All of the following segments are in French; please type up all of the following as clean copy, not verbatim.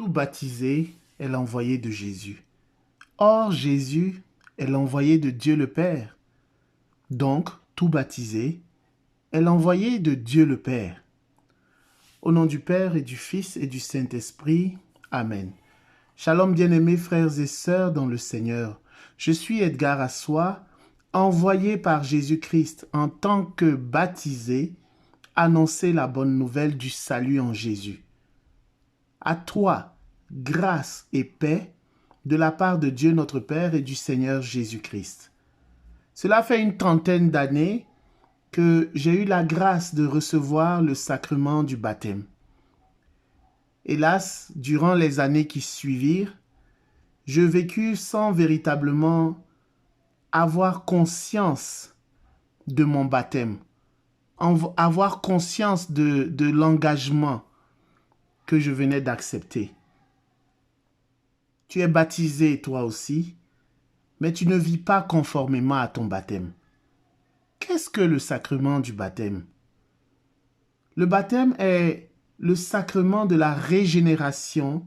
Tout baptisé est l'envoyé de Jésus. Or, Jésus est l'envoyé de Dieu le Père. Donc, tout baptisé est l'envoyé de Dieu le Père. Au nom du Père et du Fils et du Saint-Esprit. Amen. Shalom bien-aimés frères et sœurs dans le Seigneur. Je suis Edgar Assois, envoyé par Jésus-Christ en tant que baptisé, annoncer la bonne nouvelle du salut en Jésus. À toi, grâce et paix de la part de Dieu notre Père et du Seigneur Jésus-Christ. Cela fait une trentaine d'années que j'ai eu la grâce de recevoir le sacrement du baptême. Hélas, durant les années qui suivirent, je vécus sans véritablement avoir conscience de mon baptême, avoir conscience de l'engagement que je venais d'accepter. Tu es baptisé toi aussi, mais tu ne vis pas conformément à ton baptême. Qu'est-ce que le sacrement du baptême? Le baptême est le sacrement de la régénération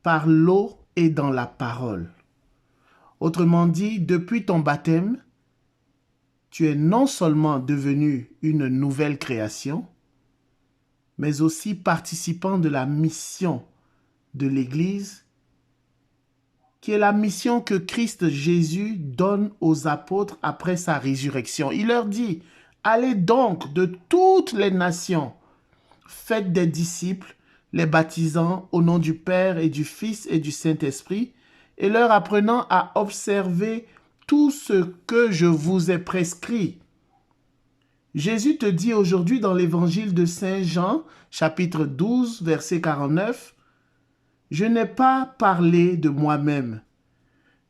par l'eau et dans la parole. Autrement dit, depuis ton baptême, tu es non seulement devenu une nouvelle création, mais aussi participant de la mission de l'Église, qui est la mission que Christ Jésus donne aux apôtres après sa résurrection. Il leur dit, allez donc de toutes les nations, faites des disciples, les baptisant au nom du Père et du Fils et du Saint-Esprit, et leur apprenant à observer tout ce que je vous ai prescrit. Jésus te dit aujourd'hui dans l'évangile de Saint Jean, chapitre 12, verset 49, « Je n'ai pas parlé de moi-même,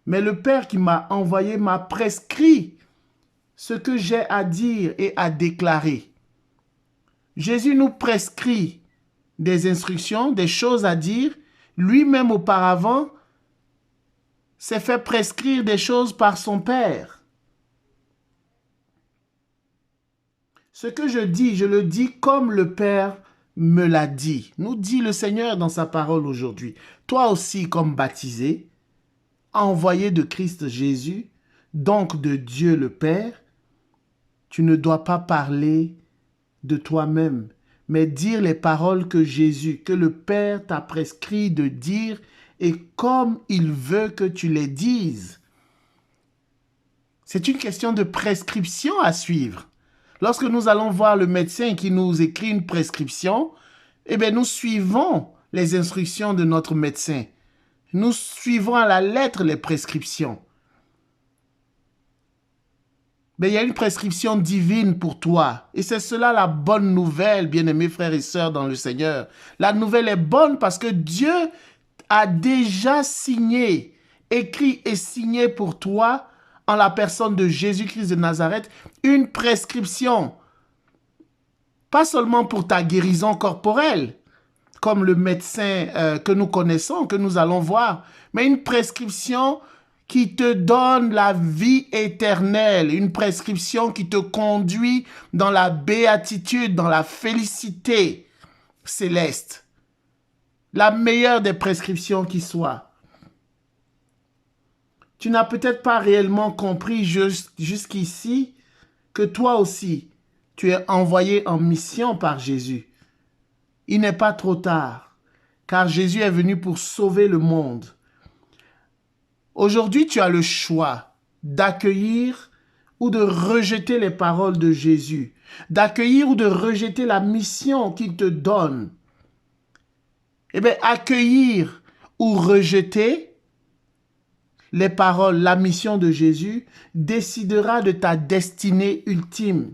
mais le Père qui m'a envoyé m'a prescrit ce que j'ai à dire et à déclarer. » Jésus nous prescrit des instructions, des choses à dire. Lui-même auparavant s'est fait prescrire des choses par son Père. Ce que je dis, je le dis comme le Père me l'a dit. Nous dit le Seigneur dans sa parole aujourd'hui. Toi aussi, comme baptisé, envoyé de Christ Jésus, donc de Dieu le Père, tu ne dois pas parler de toi-même, mais dire les paroles que Jésus, que le Père t'a prescrit de dire et comme il veut que tu les dises. C'est une question de prescription à suivre. Lorsque nous allons voir le médecin qui nous écrit une prescription, eh bien, nous suivons les instructions de notre médecin. Nous suivons à la lettre les prescriptions. Mais il y a une prescription divine pour toi. Et c'est cela la bonne nouvelle, bien-aimés frères et sœurs dans le Seigneur. La nouvelle est bonne parce que Dieu a déjà signé, écrit et signé pour toi, en la personne de Jésus-Christ de Nazareth, une prescription. Pas seulement pour ta guérison corporelle, comme le médecin que nous connaissons, que nous allons voir, mais une prescription qui te donne la vie éternelle, une prescription qui te conduit dans la béatitude, dans la félicité céleste. La meilleure des prescriptions qui soit. Tu n'as peut-être pas réellement compris jusqu'ici que toi aussi, tu es envoyé en mission par Jésus. Il n'est pas trop tard, car Jésus est venu pour sauver le monde. Aujourd'hui, tu as le choix d'accueillir ou de rejeter les paroles de Jésus, d'accueillir ou de rejeter la mission qu'il te donne. Eh bien, accueillir ou rejeter les paroles, la mission de Jésus, décidera de ta destinée ultime.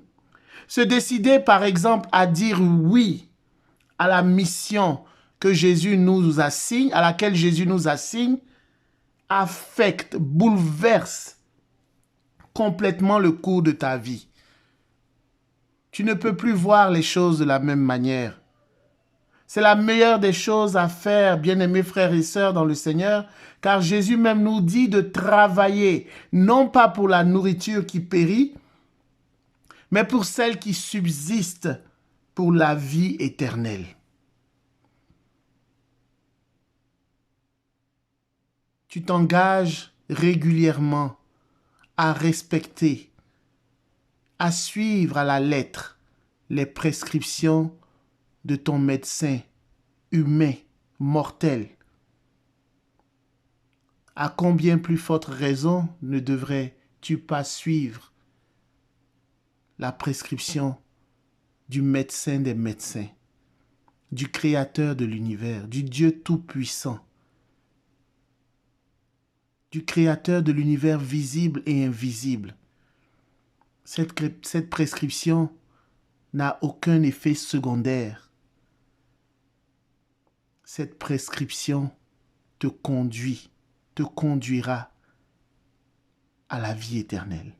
Se décider, par exemple, à dire oui à la mission que Jésus nous assigne, à laquelle Jésus nous assigne, affecte, bouleverse complètement le cours de ta vie. Tu ne peux plus voir les choses de la même manière. C'est la meilleure des choses à faire, bien-aimés frères et sœurs dans le Seigneur, car Jésus même nous dit de travailler, non pas pour la nourriture qui périt, mais pour celle qui subsiste pour la vie éternelle. Tu t'engages régulièrement à respecter, à suivre à la lettre les prescriptions de ton médecin humain, mortel. À combien plus forte raison ne devrais-tu pas suivre la prescription du médecin des médecins, du créateur de l'univers, du Dieu tout-puissant, du créateur de l'univers visible et invisible. Cette prescription n'a aucun effet secondaire. Cette prescription te conduira à la vie éternelle.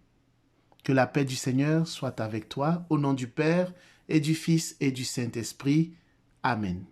Que la paix du Seigneur soit avec toi, au nom du Père et du Fils et du Saint-Esprit. Amen.